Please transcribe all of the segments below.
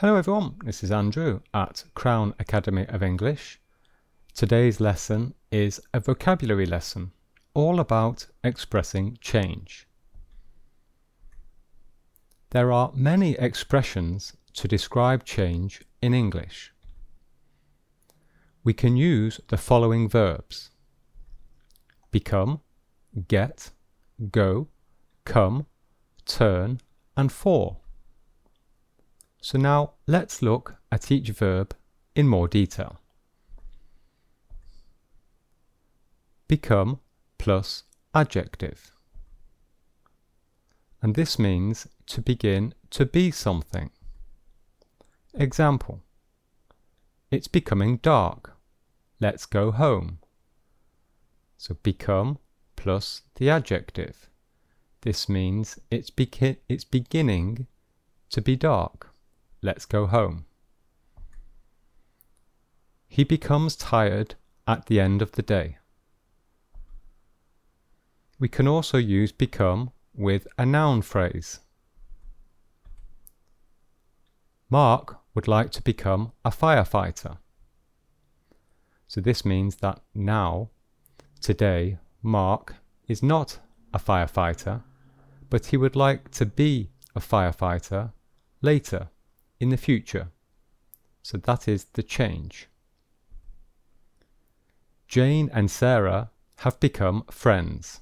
Hello everyone, this is Andrew at Crown Academy of English. Today's lesson is a vocabulary lesson all about expressing change. There are many expressions to describe change in English. We can use the following verbs: become, get, go, come, turn, and for. So now let's look at each verb in more detail. Become plus adjective. And this means to begin to be something. Example: it's becoming dark. Let's go home. So become plus the adjective. This means it's beginning to be dark. Let's go home. He becomes tired at the end of the day. We can also use become with a noun phrase. Mark would like to become a firefighter. So this means that now, today, Mark is not a firefighter, but he would like to be a firefighter later, in the future. So that is the change. Jane and Sarah have become friends.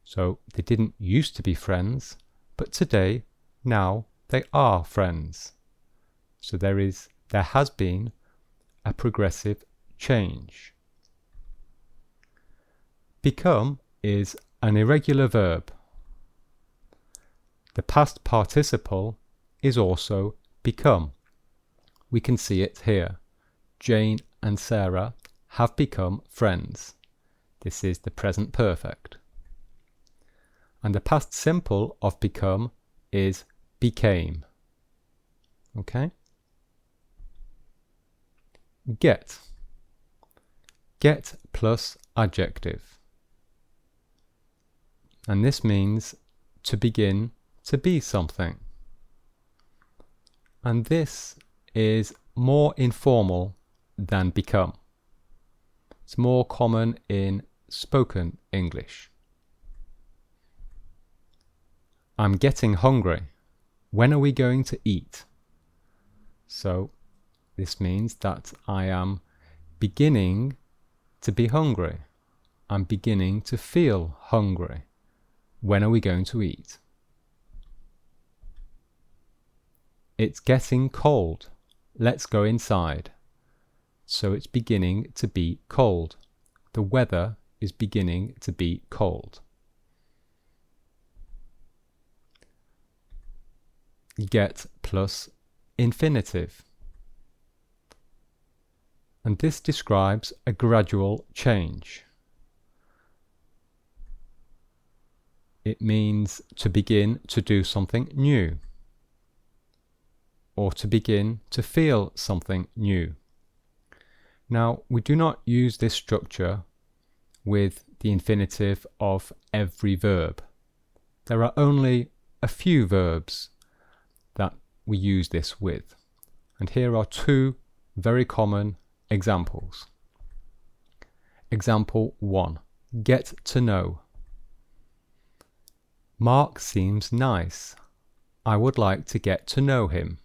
So they didn't used to be friends, but today, now, they are friends. So there has been a progressive change. Become is an irregular verb. The past participle is also become. We can see it here. Jane and Sarah have become friends. This is the present perfect. And the past simple of become is became. Okay? Get. Get plus adjective. And this means to begin to be something. And this is more informal than become. It's more common in spoken English. I'm getting hungry. When are we going to eat? So this means that I am beginning to be hungry. I'm beginning to feel hungry. When are we going to eat? It's getting cold. Let's go inside. So it's beginning to be cold. The weather is beginning to be cold. Get plus infinitive. And this describes a gradual change. It means to begin to do something new, or to begin to feel something new. Now, we do not use this structure with the infinitive of every verb. There are only a few verbs that we use this with. And here are two very common examples. Example 1. Get to know. Mark seems nice. I would like to get to know him.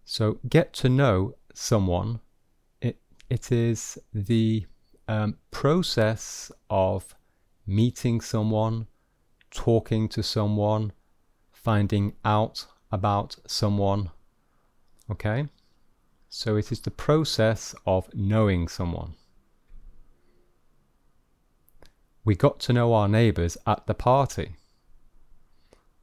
So get to know someone, it is the process of meeting someone, talking to someone, finding out about someone. Okay? So it is the process of knowing someone. We got to know our neighbours at the party.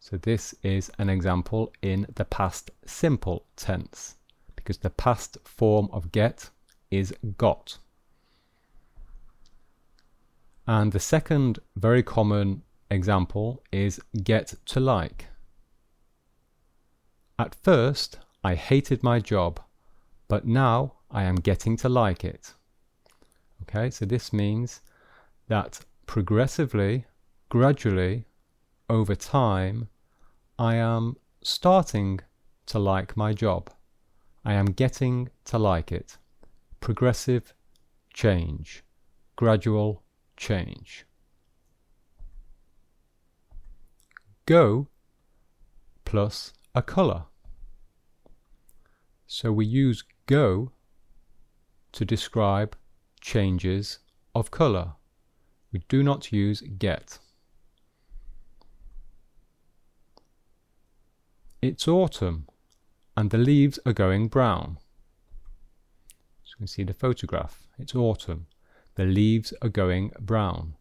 So this is an example in the past simple tense, because the past form of get is got. And the second very common example is get to like. At first, I hated my job, but now I am getting to like it. Okay, so this means that progressively, gradually, over time, I am starting to like my job. I am getting to like it. Progressive change. Gradual change. Go plus a colour. So we use go to describe changes of colour. We do not use get. It's autumn and the leaves are going brown. So you can see the photograph. It's autumn. The leaves are going brown.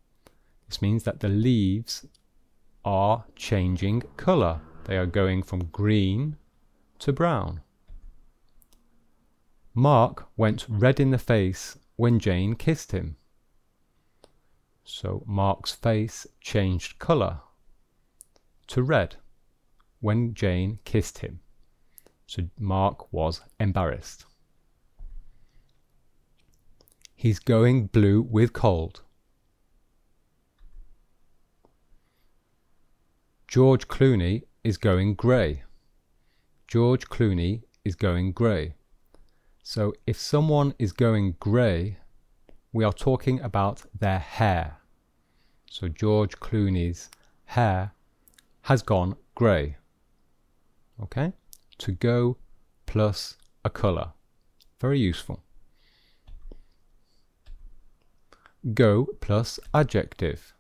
This means that the leaves are changing colour. They are going from green to brown. Mark went red in the face when Jane kissed him. So Mark's face changed colour to red when Jane kissed him. So Mark was embarrassed. He's going blue with cold. George Clooney is going grey. George Clooney is going grey. So if someone is going grey, we are talking about their hair. So George Clooney's hair has gone grey. Okay? To go plus a colour. Very useful. Go plus adjective.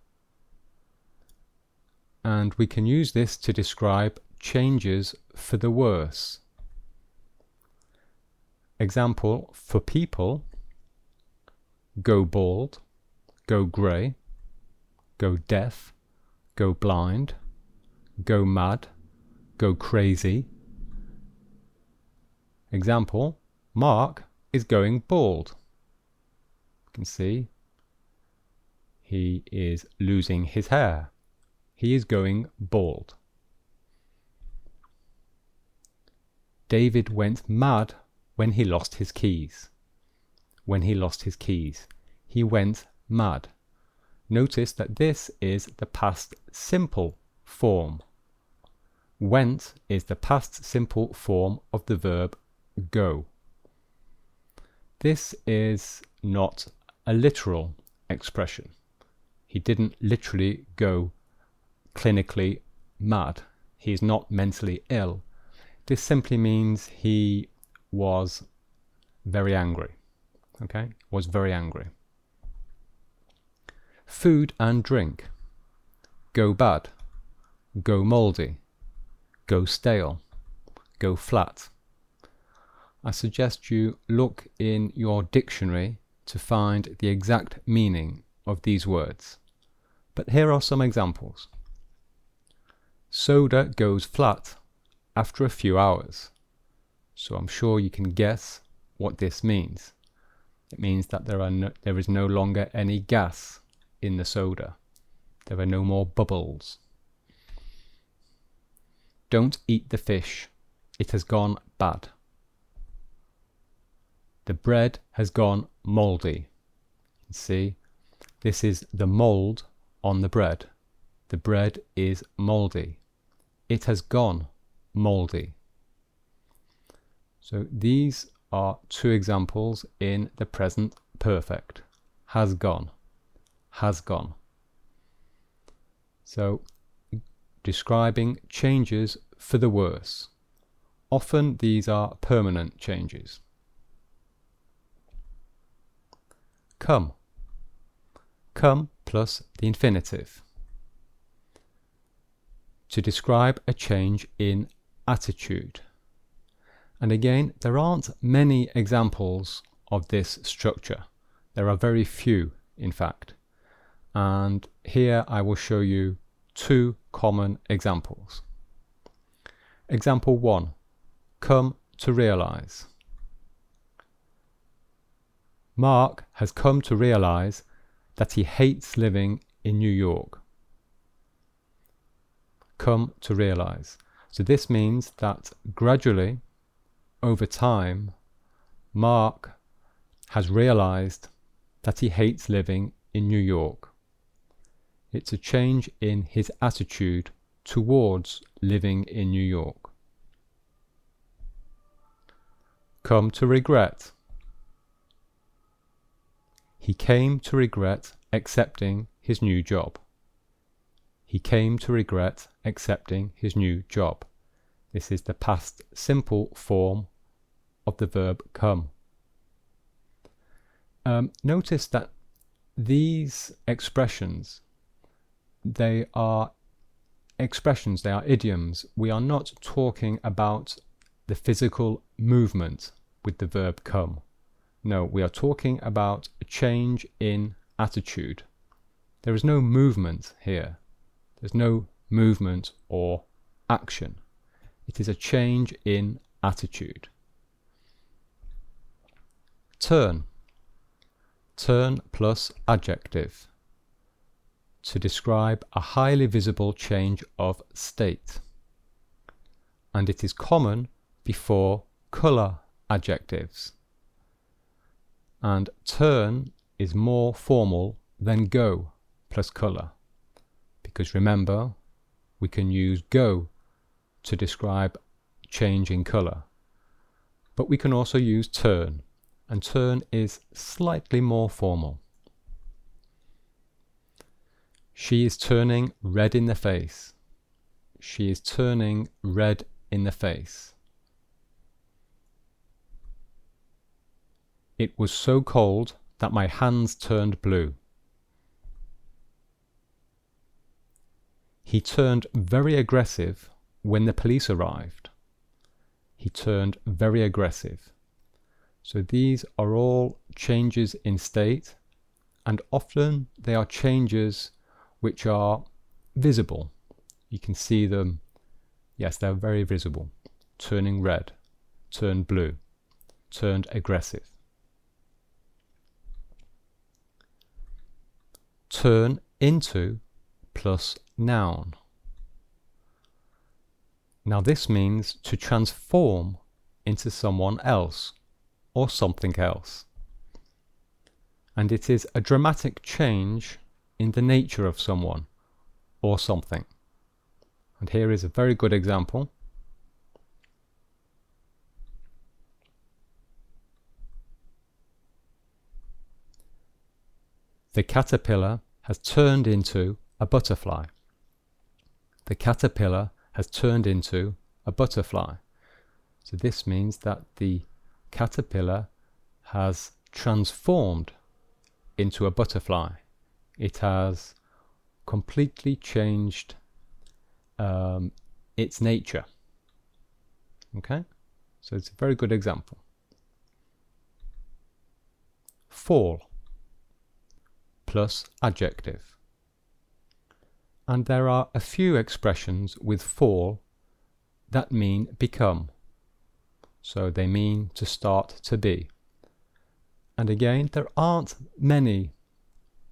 And we can use this to describe changes for the worse. Example, for people, go bald, go grey, go deaf, go blind, go mad, go crazy. Example, Mark is going bald. You can see he is losing his hair. He is going bald. David went mad when he lost his keys. When he lost his keys, he went mad. Notice that this is the past simple form. Went is the past simple form of the verb go. This is not a literal expression. He didn't literally go clinically mad. He is not mentally ill. This simply means he was very angry. Okay? Was very angry. Food and drink. Go bad. Go mouldy. Go stale. Go flat. I suggest you look in your dictionary to find the exact meaning of these words. But here are some examples. Soda goes flat after a few hours. So I'm sure you can guess what this means. It means that there is no longer any gas in the soda. There are no more bubbles. Don't eat the fish. It has gone bad. The bread has gone mouldy. You can see this is the mould on the bread. The bread is mouldy. It has gone mouldy. So these are two examples in the present perfect. Has gone. Has gone. So describing changes for the worse. Often these are permanent changes. Come. Come plus the infinitive. To describe a change in attitude. And again, there aren't many examples of this structure. There are very few, in fact. And here I will show you two common examples. Example 1. Come to realize. Mark has come to realize that he hates living in New York. Come to realize. So this means that gradually, over time, Mark has realized that he hates living in New York. It's a change in his attitude towards living in New York. come to regret. He came to regret accepting his new job. He came to regret accepting his new job. This is the past simple form of the verb come. Notice that these expressions, they are idioms. We are not talking about the physical movement with the verb come. No, we are talking about a change in attitude. There is no movement here. There's no movement or action. It is a change in attitude. Turn. Turn plus adjective to describe a highly visible change of state. And it is common before colour adjectives. And turn is more formal than go plus colour. Because remember, we can use go to describe change in colour. But we can also use turn. And turn is slightly more formal. She is turning red in the face. She is turning red in the face. It was so cold that my hands turned blue. He turned very aggressive when the police arrived. He turned very aggressive. So these are all changes in state, and often they are changes which are visible. You can see them. Yes, they're very visible. Turning red, turned blue, turned aggressive. Turn into plus noun. Now this means to transform into someone else or something else. And it is a dramatic change in the nature of someone or something. And here is a very good example. The caterpillar has turned into a butterfly. The caterpillar has turned into a butterfly. So this means that the caterpillar has transformed into a butterfly. It has completely changed its nature. Okay, so it's a very good example. Fall plus adjective. And there are a few expressions with fall that mean become. So they mean to start to be. And again, there aren't many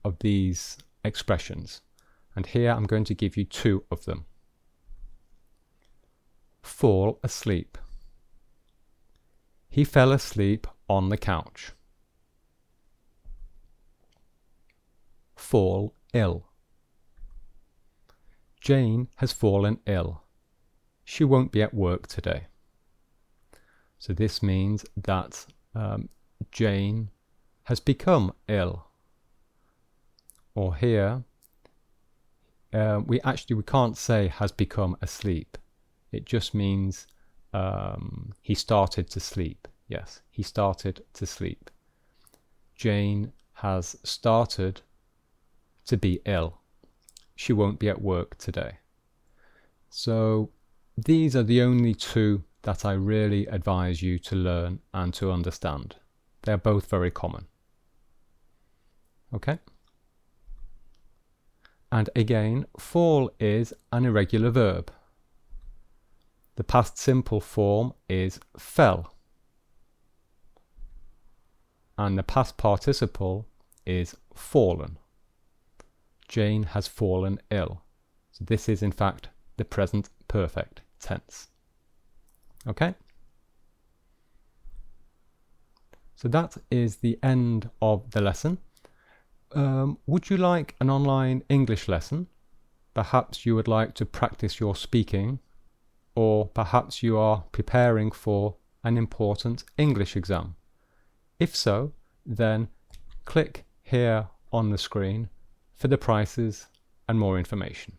of these expressions. And here I'm going to give you two of them. Fall asleep. He fell asleep on the couch. Fall ill. Jane has fallen ill. She won't be at work today. So this means that Jane has become ill. Or here, we can't say has become asleep. It just means he started to sleep. Yes, he started to sleep. Jane has started to be ill. She won't be at work today. So these are the only two that I really advise you to learn and to understand. They are both very common. Okay? And again, fall is an irregular verb. The past simple form is fell. And the past participle is fallen. Jane has fallen ill. So this is in fact the present perfect tense. Okay? So that is the end of the lesson. Would you like an online English lesson? Perhaps you would like to practice your speaking, or perhaps you are preparing for an important English exam? If so, then click here on the screen for the prices and more information.